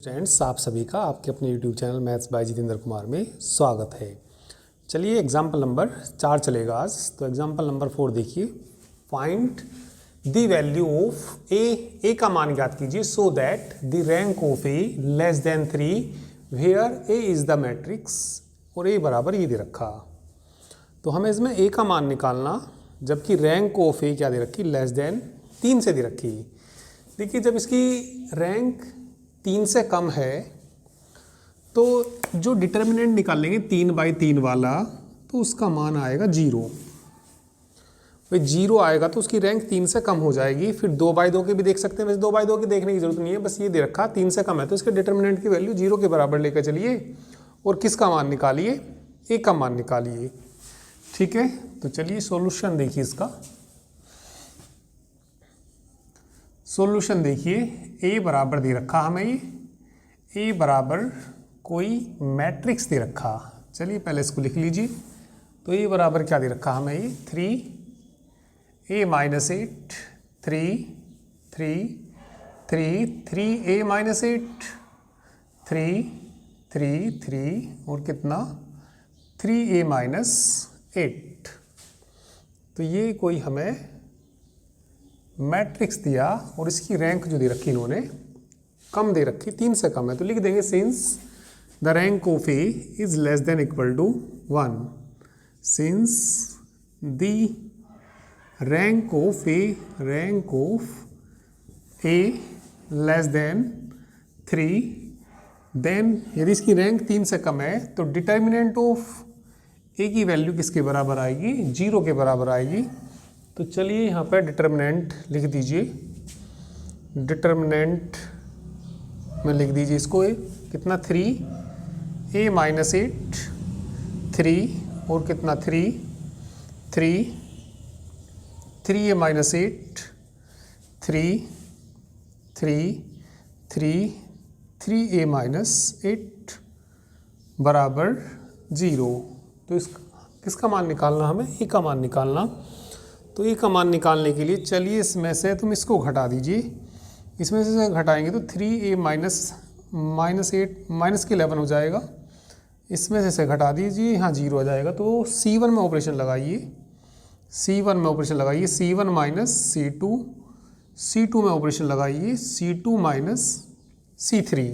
Friends, आप सभी का आपके अपने YouTube channel maths by Jitendra Kumar में स्वागत है। चलिए एग्जाम्पल नंबर 4 चलेगा आज। तो एग्जाम्पल नंबर 4 देखिए, find the value of A का मान ज्ञात कीजिए so that the rank of A less than 3 where A is the matrix और ए बराबर ये दे रखा। तो हमें इसमें ए का मान निकालना, जबकि रैंक ऑफ ए क्या दे रखी, लेस देन 3 से दे रखी। देखिए जब इसकी रैंक 3 से कम है तो जो डिटर्मिनेंट निकालेंगे 3/3 वाला, तो उसका मान आएगा 0। भाई 0 आएगा तो उसकी रैंक 3 से कम हो जाएगी। फिर 2/2 के भी देख सकते हैं, वैसे 2/2 की देखने की जरूरत नहीं है, बस ये दे रखा 3 से कम है तो इसके डिटर्मिनेंट की वैल्यू 0 के बराबर लेकर चलिए और किसका मान निकालिए, ए का मान निकालिए। ठीक है, तो चलिए सॉल्यूशन देखिए इसका। सॉल्यूशन देखिए, ए बराबर दे रखा हमें, ये ए बराबर कोई मैट्रिक्स दे रखा। चलिए पहले इसको लिख लीजिए। तो ए बराबर क्या दे रखा हमें, ये 3a - 8 3 3 3 3a - 8 3 3 3 और कितना 3a - 8। तो ये कोई हमें मैट्रिक्स दिया और इसकी रैंक जो दे रखी इन्होंने कम दे रखी, 3 से कम है। तो लिख देंगे since the rank of A is less than equal to 1, since the rank of A less than 3, then यदि इसकी रैंक 3 से कम है तो डिटर्मिनेंट ऑफ ए की वैल्यू किसके बराबर आएगी, 0 के बराबर आएगी। तो चलिए यहाँ पर डिटर्मिनेंट लिख दीजिए। डिटर्मिनेंट में लिख दीजिए इसको, कितना 3a - 8 3 और कितना 3 3 3a - 8 3 3 3 3a - 8 बराबर 0। तो किसका मान निकालना हमें, ए का मान निकालना। तो ए का मान निकालने के लिए चलिए इसमें से तुम इसको घटा दीजिए। इसमें से घटाएंगे तो 3a - 8 माइनस के 11 हो जाएगा। इसमें से घटा दीजिए, यहाँ 0 आ जाएगा। तो C1 में ऑपरेशन लगाइए, C1 में ऑपरेशन लगाइए, C1 - C2, C2 में ऑपरेशन लगाइए, C2 - C3।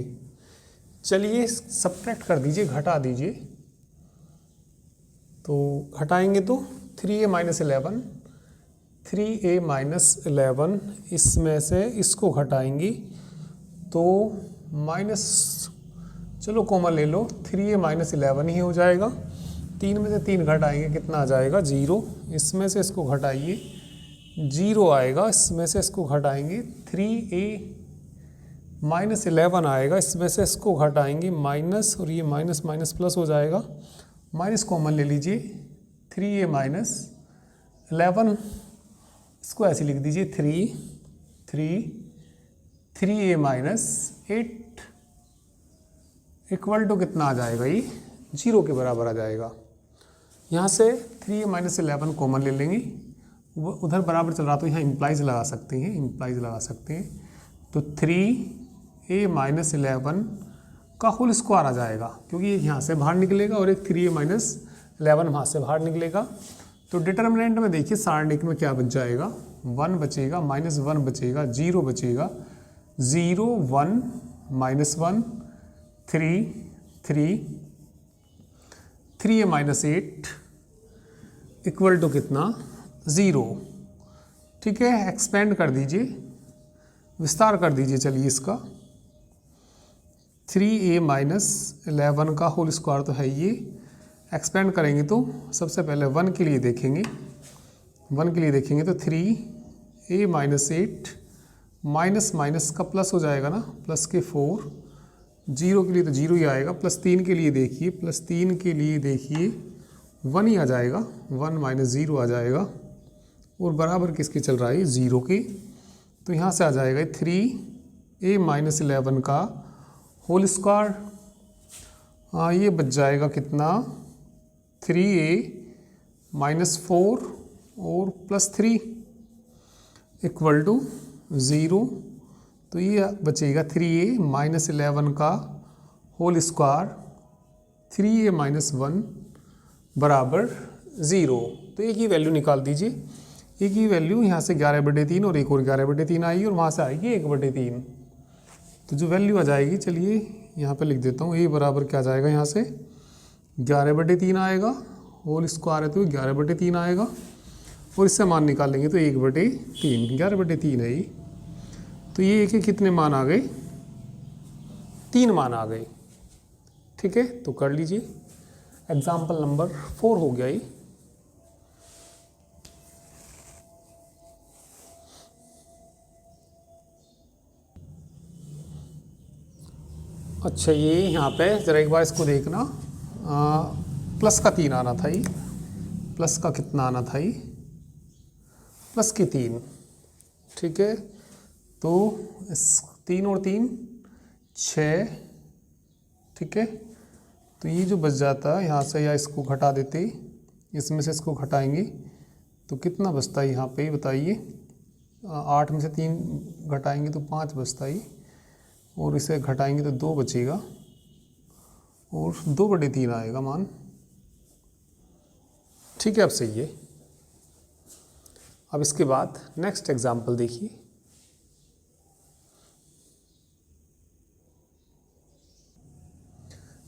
चलिए सब्ट्रैक्ट कर दीजिए, घटा दीजिए। तो घटाएंगे तो 3a - 11 3a - 11, इसमें से इसको घटाएंगी तो माइनस, चलो कॉमन ले लो, 3a - 11 ही हो जाएगा। 3 में से 3 घटाएंगे कितना आ जाएगा, 0। इसमें से इसको घटाइए, 0 आएगा। इसमें से इसको घटाएंगे 3a - 11 आएगा। इसमें से इसको घटाएंगे माइनस, और ये माइनस माइनस प्लस हो जाएगा। माइनस कॉमन ले लीजिए, 3a - 11, इसको ऐसे लिख दीजिए 3a - 8 इक्वल टू कितना आ जाएगा, ये 0 के बराबर आ जाएगा। यहाँ से 3a - 11 कॉमन ले लेंगे, उधर बराबर चल रहा तो यहाँ इम्प्लाइज लगा सकते हैं, तो 3a - 11 का होल स्क्वायर आ जाएगा, क्योंकि एक यहाँ से बाहर निकलेगा और एक 3a - 11 वहाँ से बाहर निकलेगा। तो डिटर्मिनेंट में देखिए सारणिक में क्या बच जाएगा, 1 बचेगा, -1 बचेगा, 0 बचेगा, 0 1 -1 3 3 3a - 8 इक्वल टू कितना, 0। ठीक है, एक्सपेंड कर दीजिए, विस्तार कर दीजिए। चलिए इसका 3a - 11 का होल स्क्वायर तो है ये, एक्सपेंड करेंगे तो सबसे पहले 1 के लिए देखेंगे, तो 3a - 8 माइनस माइनस का प्लस हो जाएगा ना, प्लस के 4, 0 के लिए तो 0 ही आएगा। +3 के लिए देखिए, 1 ही आ जाएगा, 1 - 0 आ जाएगा, और बराबर किसके चल रहा है, 0 के। तो यहाँ से आ जाएगा 3a - 11 का होल स्क्वायर। हाँ, ये बच जाएगा कितना, 3a - 4 और +3 इक्वल टू 0। तो ये बचेगा 3a माइनस 11 का होल स्क्वायर 3a माइनस 1 बराबर 0। तो एक ही वैल्यू निकाल दीजिए। एक ही वैल्यू यहाँ से 11/3 और एक और 11/3 आएगी और वहाँ से आएगी 1/3। तो जो वैल्यू आ जाएगी, चलिए यहाँ पे लिख देता हूँ, ए बराबर क्या जाएगा, यहाँ से 11/3 आएगा, होल स्क्वायर है तो 11/3 आएगा और इससे मान निकालेंगे तो 1/3, 11/3 है ये। तो ये एक कितने मान आ गए, 3 मान आ गए। ठीक है, तो कर लीजिए। एग्जाम्पल नंबर 4 हो गया ये। अच्छा, ये यहाँ पे ज़रा एक बार इसको देखना, प्लस का 3 आना था ये, प्लस का कितना आना था ये, प्लस की 3। ठीक है, तो 3 और 3 6। ठीक है, तो ये जो बच जाता है यहाँ से, या इसको घटा देते, इसमें से इसको घटाएंगे तो कितना बचता है यहाँ पे बताइए। 8 में से 3 घटाएंगे तो 5 बचता है और इसे घटाएंगे तो 2 बचेगा और 2/3 आएगा मान। ठीक है, अब सही है। अब इसके बाद नेक्स्ट एग्जाम्पल देखिए।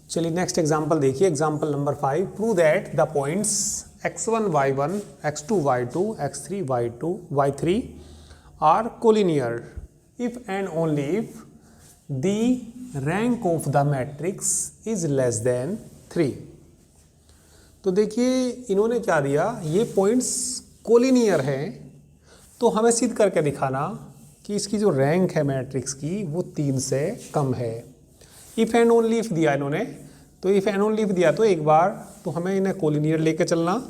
चलिए नेक्स्ट एग्जाम्पल देखिए। Example number 5, prove that the points x1 y1 x2 y2 x3 y2 y3 are collinear if and only if the rank of the matrix is less than 3। तो देखिए इन्होंने क्या दिया, ये points collinear हैं, तो हमें सिद्ध करके दिखाना कि इसकी जो रैंक है मैट्रिक्स की वो 3 से कम है। इफ़ एंड ओनली इफ दिया इन्होंने, तो इफ़ एंड ओनली इफ दिया तो एक बार तो हमें इन्हें कोलिनियर लेके चलना,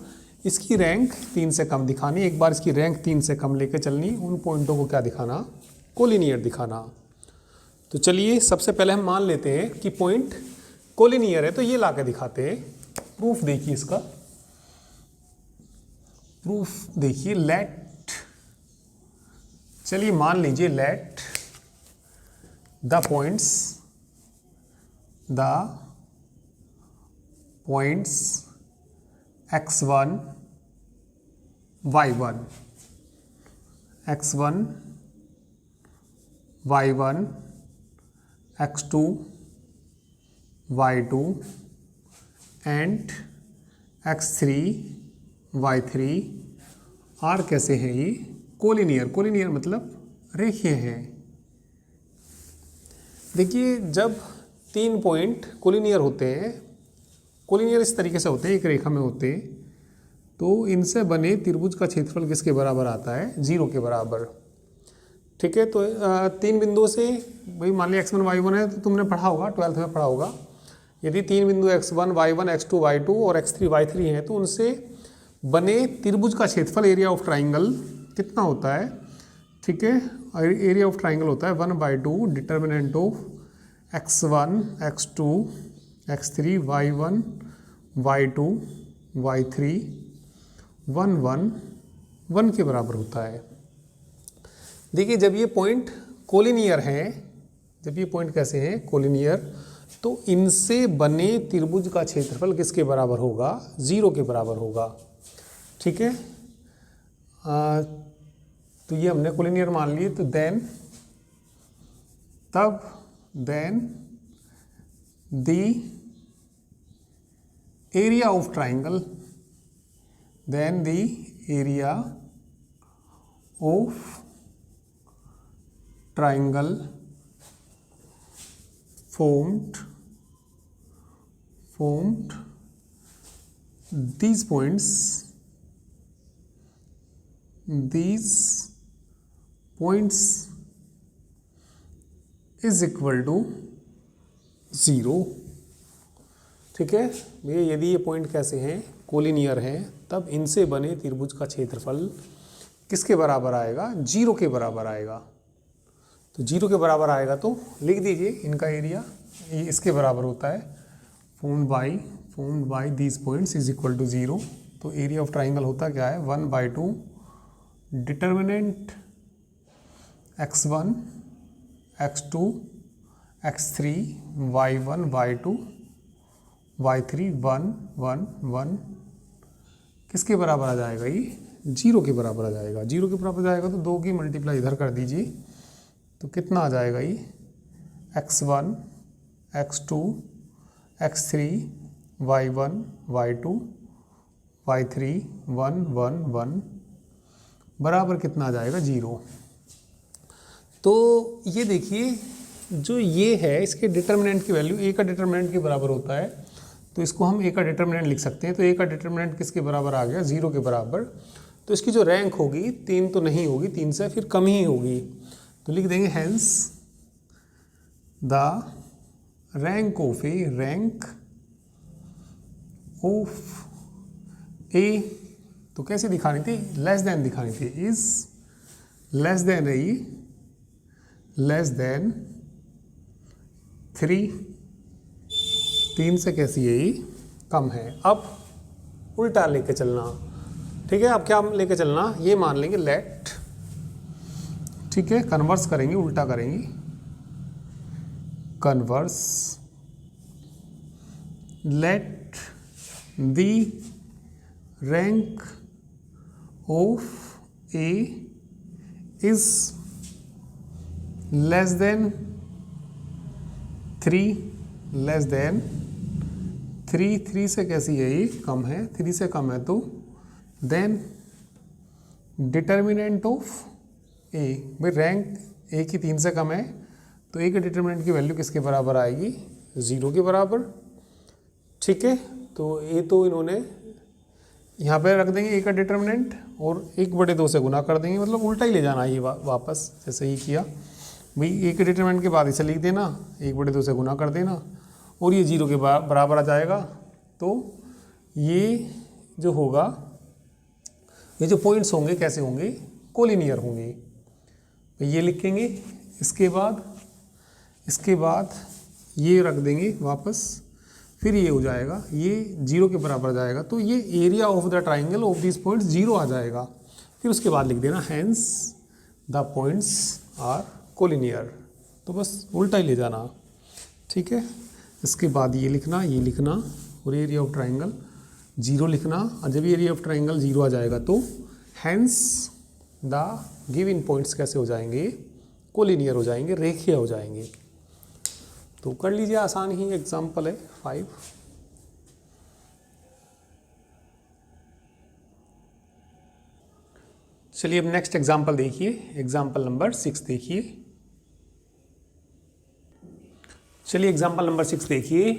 इसकी रैंक 3 से कम दिखानी, एक बार इसकी रैंक 3 से कम लेके चलनी, उन पॉइंटों को क्या दिखाना, कोलिनियर दिखाना। तो चलिए सबसे पहले हम मान लेते हैं कि पॉइंट कोलिनियर है, तो ये ला के दिखाते हैं। प्रूफ देखिए इसका, प्रूफ देखिए। लेट, चलिए मान लीजिए let the points x1 y1 x1 y1 x2 y2 and x3 y3 are कैसे हैं ये, कोलिनियर। कोलिनियर मतलब रेखीय हैं। देखिए जब 3 पॉइंट कोलिनियर होते हैं, कोलिनियर इस तरीके से होते हैं, एक रेखा में होते हैं, तो इनसे बने त्रिभुज का क्षेत्रफल किसके बराबर आता है, 0 के बराबर। ठीक है, तो 3 बिंदुओं से, भाई मान लिया x1 y1 है, तो तुमने पढ़ा होगा, 12th में पढ़ा होगा, यदि 3 बिंदु x1 y1 x2 y2 और x3 y3 हैं, तो उनसे बने त्रिभुज का क्षेत्रफल, एरिया ऑफ ट्राइंगल कितना होता है। ठीक है, एरिया ऑफ ट्राइंगल होता है 1/2 determinant of x1 x2 x3 y1 y2 y3 1 1 1 के बराबर होता है। देखिए जब ये पॉइंट कोलिनियर हैं, जब ये पॉइंट कैसे हैं, कोलिनियर, तो इनसे बने त्रिभुज का क्षेत्रफल किसके बराबर होगा, 0 के बराबर होगा। ठीक है, तो ये हमने कोलिनियर मान लिए, तो then the area of triangle, then the area of triangle formed these points is equal to 0। ठीक है, ये यदि ये पॉइंट कैसे हैं, कोलिनियर हैं, तब इनसे बने त्रिभुज का क्षेत्रफल किसके बराबर आएगा, 0 के बराबर आएगा। तो 0 के बराबर आएगा तो लिख दीजिए इनका एरिया, ये इसके बराबर होता है, formed by these points is equal to 0। तो एरिया ऑफ ट्राइंगल होता क्या है, 1/2 determinant x1 x2 x3 y1 y2 y3 1 1 1 किसके बराबर आ जाएगा? ये 0 के बराबर आ जाएगा। 0 के बराबर जाएगा तो 2 की मल्टीप्लाई इधर कर दीजिए, तो कितना आ जाएगा? ये x1 x2 x3 y1 y2 y3 1 1 1 बराबर कितना आ जाएगा? 0। तो ये देखिए, जो ये है इसके डिटर्मिनेंट की वैल्यू a का डिटर्मिनेंट के बराबर होता है, तो इसको हम a का डिटर्मिनेंट लिख सकते हैं। तो a का डिटर्मिनेंट किसके बराबर आ गया? 0 के बराबर। तो इसकी जो रैंक होगी 3 तो नहीं होगी, 3 से फिर कम ही होगी, तो लिख देंगे hence the rank of A, rank of A, तो कैसे दिखानी थी? लेस देन दिखानी थी। Is less than A, less than 3, 3 से कैसी है? ये कम है। अब उल्टा लेके चलना, ठीक है। अब क्या लेके चलना? ये मान लेंगे लेट, ठीक है, कन्वर्स करेंगे, उल्टा करेंगे, converse let the rank of A is less than 3, less than 3, 3 से कैसी है? ये कम है, 3 से कम है, तो देन डिटर्मिनेंट ऑफ ए, भाई रैंक ए की 3 से कम है, तो ए के डिटर्मिनेंट की वैल्यू किसके बराबर आएगी? 0 के बराबर, ठीक है। तो ए तो इन्होंने यहाँ पे रख देंगे ए का डिटर्मिनेंट और 1/2 से गुना कर देंगे, मतलब उल्टा ही ले जाना ये वापस, जैसे ही किया भाई ए के डिटर्मिनेंट के बाद इसे लिख देना, 1/2 से गुना कर देना और ये 0 के बराबर आ जाएगा। तो ये जो होगा, ये जो पॉइंट्स होंगे कैसे होंगे? कोलिनियर होंगे। ये लिखेंगे, इसके बाद ये रख देंगे वापस, फिर ये हो जाएगा, ये 0 के बराबर जाएगा, तो ये area of the triangle of this points 0 आ जाएगा। फिर उसके बाद लिख देना hence the points are collinear, तो बस उल्टा ही ले जाना, ठीक है। इसके बाद ये लिखना और एरिया ऑफ ट्राइंगल 0 लिखना, और जब एरिया ऑफ ट्राइंगल 0 आ जाएगा तो हेंस द गिवन पॉइंट्स कैसे हो जाएंगे? कोलिनियर हो जाएंगे, रेखीय हो जाएंगे। तो कर लीजिए, आसान ही एग्जाम्पल है 5। चलिए अब नेक्स्ट एग्जाम्पल देखिए, एग्जाम्पल नंबर 6 देखिए। चलिए एग्जाम्पल नंबर 6 देखिए।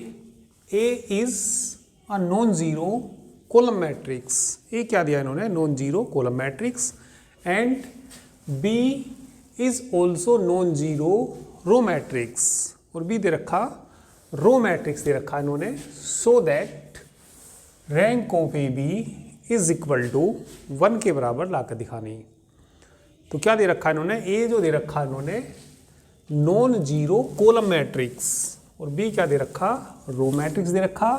A is a non zero column matrix. A क्या दिया इन्होंने? Non zero column matrix. And B is also non zero row matrix, और बी दे रखा रो मैट्रिक्स दे रखा इन्होंने। So that rank of A B is equal to 1 के बराबर लाकर दिखानी। तो क्या दे रखा इन्होंने? ए जो दे रखा इन्होंने नॉन जीरो कॉलम मैट्रिक्स, और बी क्या दे रखा? रो मैट्रिक्स दे रखा।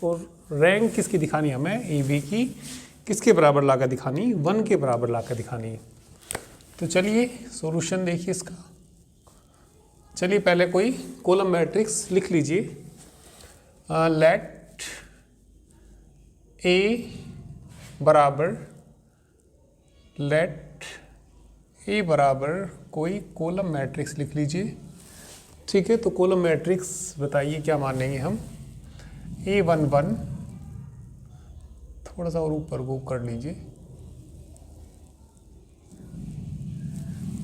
और रैंक किसकी दिखानी हमें? ए बी की। किसके बराबर लाकर दिखानी? 1 के बराबर लाकर दिखानी। तो चलिए सॉल्यूशन देखिए इसका। चलिए पहले कोई कॉलम मैट्रिक्स लिख लीजिए। लेट ए बराबर कोई कॉलम मैट्रिक्स लिख लीजिए, ठीक है। तो कॉलम मैट्रिक्स बताइए क्या मानेंगे हम? A11, थोड़ा सा और ऊपर को कर लीजिए,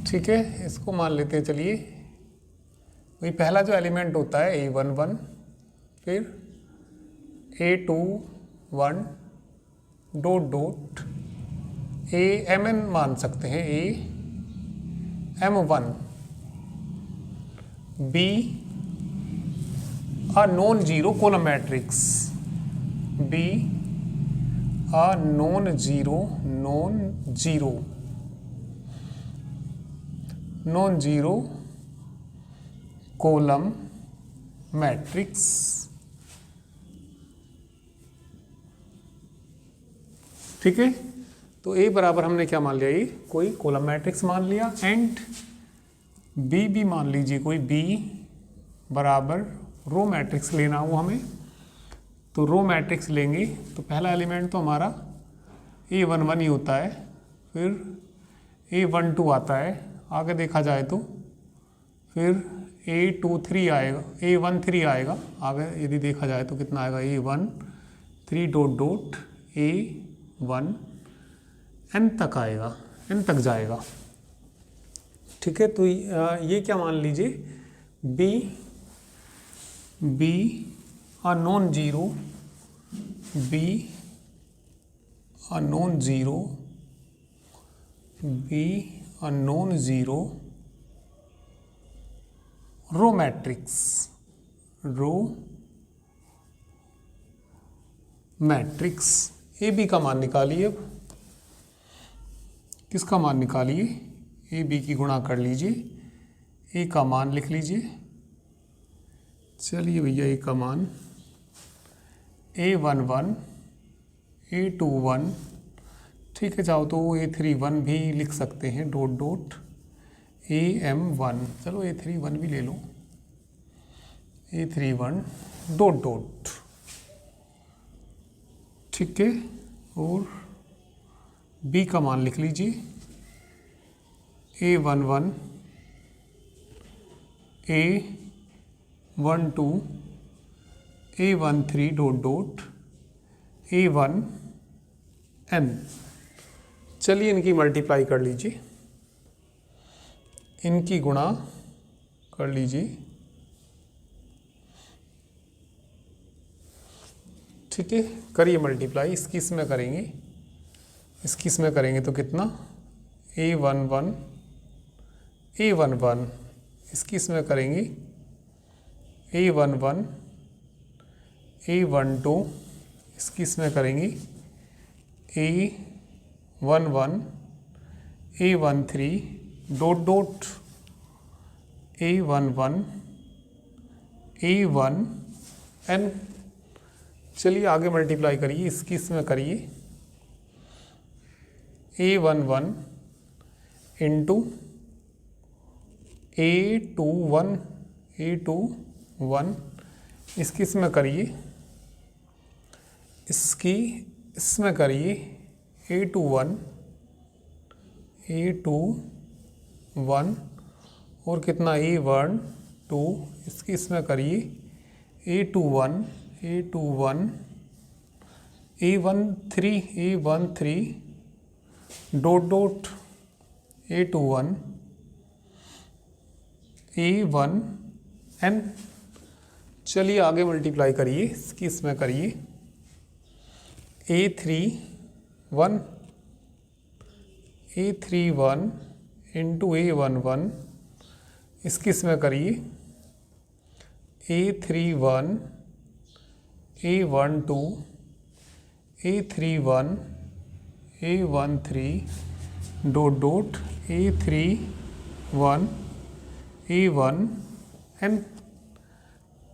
ठीक है। इसको मान लेते हैं, चलिए वही पहला जो एलिमेंट होता है A11, फिर A21 डॉट डॉट AMN मान सकते हैं, AM1 B a non zero column matrix, B a non zero column matrix, ठीक है। तो ए बराबर हमने क्या मान लिया? ये कोई कॉलम मैट्रिक्स मान लिया। एंड बी भी मान लीजिए कोई बी बराबर रो मैट्रिक्स लेना हो हमें, तो रो मैट्रिक्स लेंगे तो पहला एलिमेंट तो हमारा A11 ही होता है, फिर A12 आता है, आगे देखा जाए तो फिर A23 आएगा, A13 आएगा, आगे यदि देखा जाए तो कितना आएगा A13 dot dot A1 N तक आएगा, N तक जाएगा। ठीक है, तो ये क्या मान लीजिए B a non zero, B a non zero, B a non zero row matrix, row matrix. A B का मान निकालिए, अब किसका मान निकालिए, ए बी की गुणा कर लीजिए, ए का मान लिख लीजिए। चलिए भैया ए का मान A11 A21, ठीक है, चाहो तो A31 भी लिख सकते हैं डॉट डॉट AM1, चलो A31 भी ले लो, A31 डॉट डॉट, ठीक है, और B का मान लिख लीजिए A11 A12 A13 dot dot A1 N। चलिए इनकी मल्टीप्लाई कर लीजिए, इनकी गुणा कर लीजिए, ठीक है, करिए मल्टीप्लाई, इसकी इसमें करेंगे, इसकी इसमें करेंगे तो कितना A11 A11, इसकी इसमें करेंगे A11 A12, इसकी इसमें करेंगे A11 A13 dot dot A11 A1 N। चलिए आगे मल्टीप्लाई करिए, इसकी इसमें करिए A11 इंटू A21 A21, इसकी इसमें करिए, इसकी इसमें करिए A21 A21 और कितना A12, इसकी इसमें करिए A21 A21 A13 dot dot A21 A1 N। चलिए आगे मल्टीप्लाई करिए, इसकी इसमें करिए A31 इंटू A11, इसकी इसमें करिए A31 A12 A31 A13 dot dot A31 A1 N,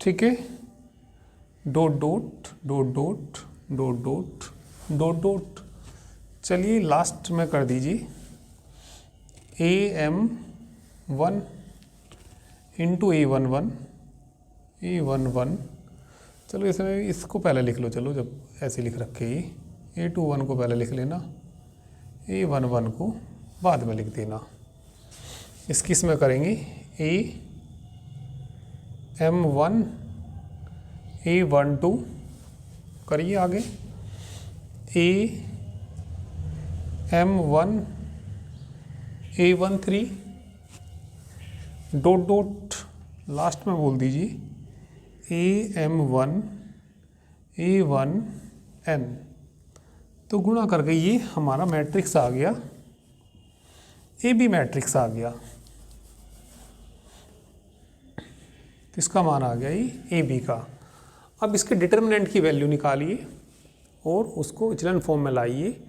ठीक है, dot dot dot dot dot dot dot dot. चलिए लास्ट में कर दीजिए AM1 इंटू A11 A11, चलो इसमें इसको पहले लिख लो, चलो जब ऐसे लिख रखे ही A21 को पहले लिख लेना, A11 को बाद में लिख देना। इसकी इसमें करेंगे AM1 A12, करिए आगे AM1 A13 dot dot last में बोल दीजिए AM1 A1 N। तो गुणा करके ये हमारा मैट्रिक्स आ गया, AB मैट्रिक्स आ गया, इसका मान आ गया ये AB का। अब इसके डिटर्मिनेंट की वैल्यू निकालिए और उसको इचलन फॉर्म में लाइए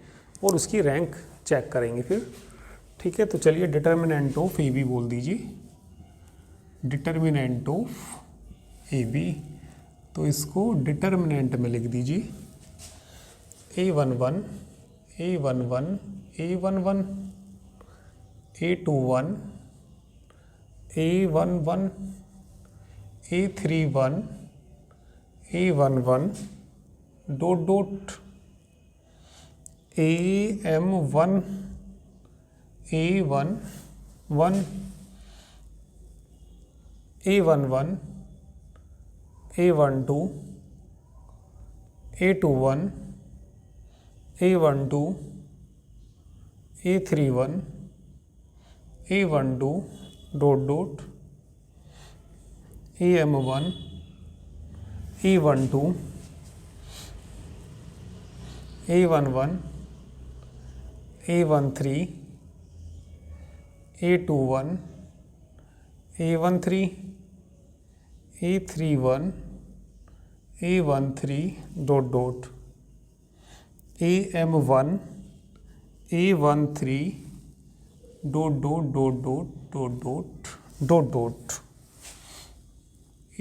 और उसकी रैंक चेक करेंगे फिर, ठीक है। तो चलिए डिटर्मिनेंट ऑफ AB बोल दीजिए, डिटर्मिनेंट ऑफ AB, तो इसको डिटर्मिनेंट में लिख दीजिए A11 A11 A11 A21 A11 A31 A11 dot dot AM1 A11 A11 A12 A21 A12 A31 A12 dot dot AM1 A12 A11 A13 A21 A13 A31 A13 dot dot AM1 A13 dot dot dot dot dot dot dot dot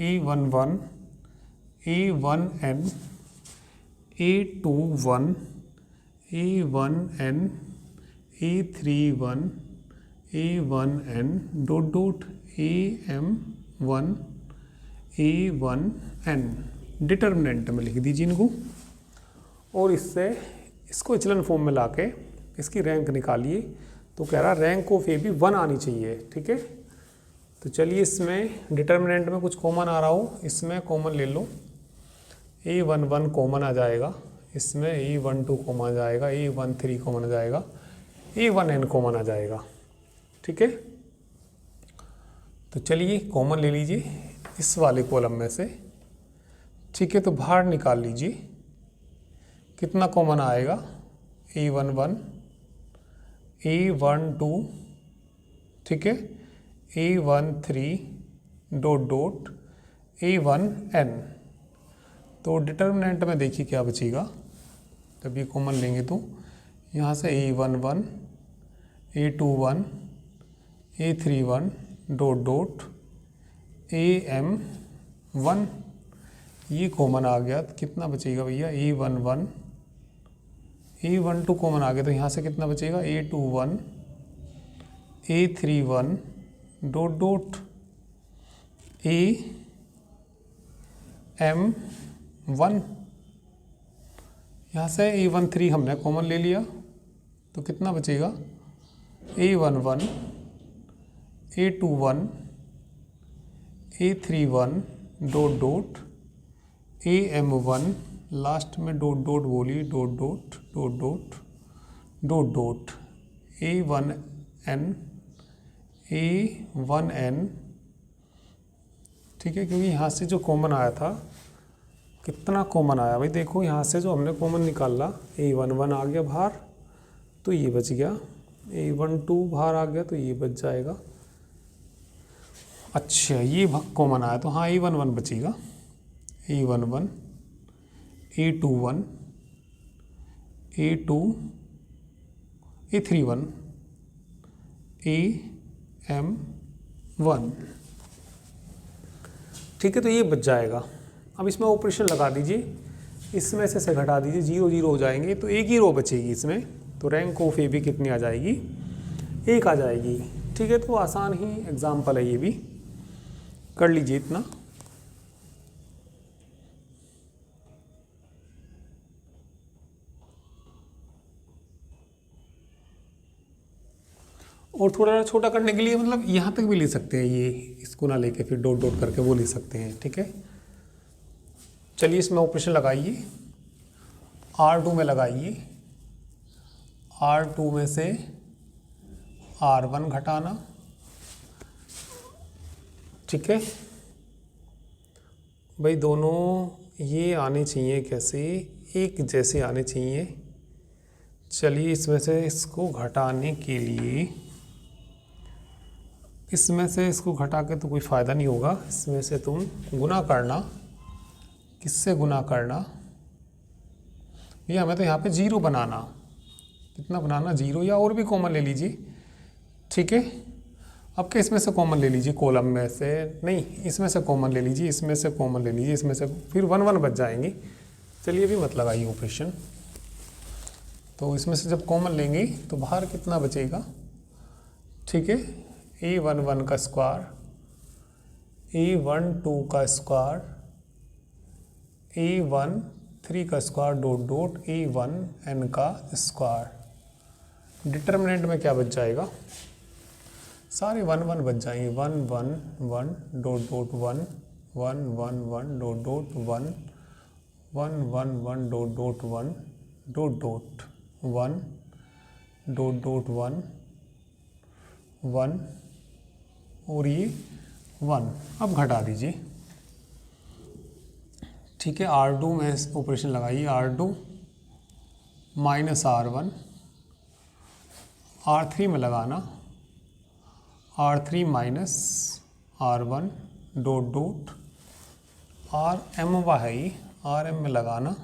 A11 A1N A21 A1N A31 A1N dot dot AM1 A1N determinant में लिख दीजिए इनको, और इसको इचलन form में लाके इसकी rank निकालिए। तो कह रहा रैंक ऑफ ए भी 1 आनी चाहिए, ठीक है। तो चलिए इसमें डिटर्मिनेंट में कुछ कॉमन आ रहा हो, इसमें कॉमन ले लो। A11 कॉमन आ जाएगा, इसमें A12 कॉमन आ जाएगा, A13 कॉमन आ जाएगा, A1N कॉमन आ जाएगा, ठीक है। तो चलिए कॉमन ले लीजिए इस वाले कॉलम में से, ठीक है। तो बाहर निकाल लीजिए कितना कॉमन आएगा। A11 A12, ठीक है, A13 डॉट डॉट A1N। तो डिटर्मिनेंट में देखिए क्या बचेगा, जब ये कॉमन लेंगे तो यहाँ से A11 A21 A31 dot dot AM1, ये कॉमन आ गया तो कितना बचेगा भैया A11 A12 कॉमन आ गया, तो यहाँ से कितना बचेगा A21 A31 dot dot AM1। यहाँ से A13 हमने कॉमन ले लिया तो कितना बचेगा A11 A21 A31 dot dot AM1, last में डॉट डॉट बोलिए, dot dot dot dot dot dot A1N A1N, ठीक है। क्योंकि यहाँ से जो कॉमन आया था, कितना कॉमन आया भाई, देखो यहाँ से जो हमने कॉमन निकाला A11 आ गया बाहर, तो ये बच गया। A12 बाहर आ गया तो ये बच जाएगा। अच्छा ये कॉमन आया तो हाँ A11 बचेगा, A11 A21 A2 A31 AM1, ठीक है। तो ये बच जाएगा। अब इसमें ऑपरेशन लगा दीजिए, इसमें से घटा दीजिए, 0 0 हो जाएंगे तो एक ही रो बचेगी इसमें। तो रैंक ऑफ ए भी कितनी आ जाएगी, 1 आ जाएगी, ठीक है। तो आसान ही एग्जाम्पल है, ये भी कर लीजिए इतना। और थोड़ा छोटा करने के लिए मतलब यहाँ तक भी ले सकते हैं, ये इसको ना लेके फिर डॉट डॉट करके वो ले सकते हैं, ठीक है। चलिए इसमें ऑपरेशन लगाइए, R2 में लगाइए, R2 में से R1 घटाना, ठीक है भाई। दोनों ये आने चाहिए कैसे, एक जैसे आने चाहिए। चलिए इसमें से इसको घटाने के लिए, इसमें से इसको घटा के तो कोई फ़ायदा नहीं होगा, इसमें से तुम गुना करना। किससे गुना करना, ये हमें तो यहाँ पे 0 बनाना। कितना बनाना, 0, या और भी कॉमन ले लीजिए, ठीक है। अब क्या इसमें से कॉमन ले लीजिए, कॉलम में से नहीं, इसमें से कॉमन ले लीजिए, इसमें से कॉमन ले लीजिए, इसमें से फिर 1 1 बच जाएंगे। चलिए भी मत लगाइए ऑपरेशन। तो इसमें से जब कॉमन लेंगे तो बाहर कितना बचेगा, ठीक है। A11 का स्क्वायर A12 का स्क्वायर, A13 का स्क्वायर डॉट डॉट A1n का स्क्वायर। डिटर्मिनेंट में क्या बच जाएगा, सारे 1 1 बच जाएंगे, 1 1 1 dot dot 1 1 1 1 dot dot 1 1 1 1 dot dot 1 dot dot 1 dot dot 1 1 और ये 1। अब घटा दीजिए, ठीक है। R2 में ऑपरेशन लगाइए, R2 माइनस R1, R3 में लगाना R3 minus R1 dot dot RM है ही, RM में लगाना,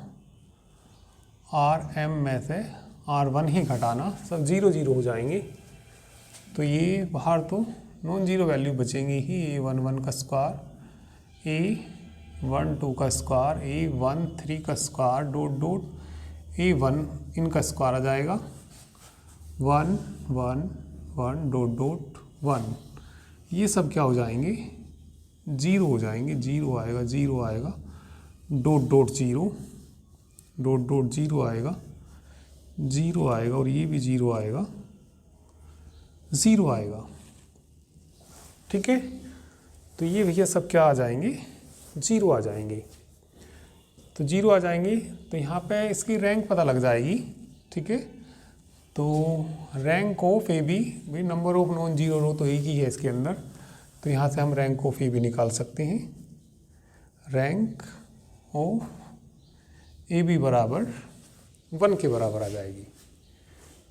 RM में से R1 ही घटाना, सब 0 0 हो जाएंगे। तो ये बाहर तो नॉन जीरो वैल्यू बचेंगी ही, A11 का स्क्वायर, A12 का स्क्वायर, A13 का स्क्वायर डॉट डॉट A1 इनका स्क्वायर आ जाएगा, 1 1 1 डॉट डॉट 1। ये सब क्या हो जाएंगे, 0 हो जाएंगे, 0 आएगा, 0 आएगा, डॉट डॉट 0 डॉट डॉट 0 आएगा, 0 आएगा और ये भी 0 आएगा, 0 आएगा, ठीक है। तो ये भैया सब क्या आ जाएंगे, 0 आ जाएंगे। तो 0 आ जाएंगे तो यहाँ पे इसकी रैंक पता लग जाएगी, ठीक है। तो रैंक ऑफ ए बी, भाई नंबर ऑफ नॉन जीरो रो तो एक ही है इसके अंदर, तो यहाँ से हम रैंक ऑफ ए बी निकाल सकते हैं। रैंक ऑफ ए बी बराबर 1 के बराबर आ जाएगी,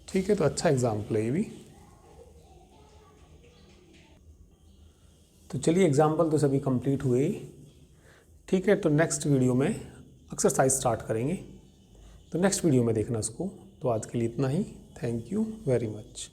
ठीक है। तो अच्छा एग्जाम्पल है ये भी। तो चलिए एग्जाम्पल तो सभी कंप्लीट हुए, ठीक है। तो नेक्स्ट वीडियो में एक्सरसाइज स्टार्ट करेंगे, तो नेक्स्ट वीडियो में देखना उसको। तो आज के लिए इतना ही, थैंक यू वेरी मच।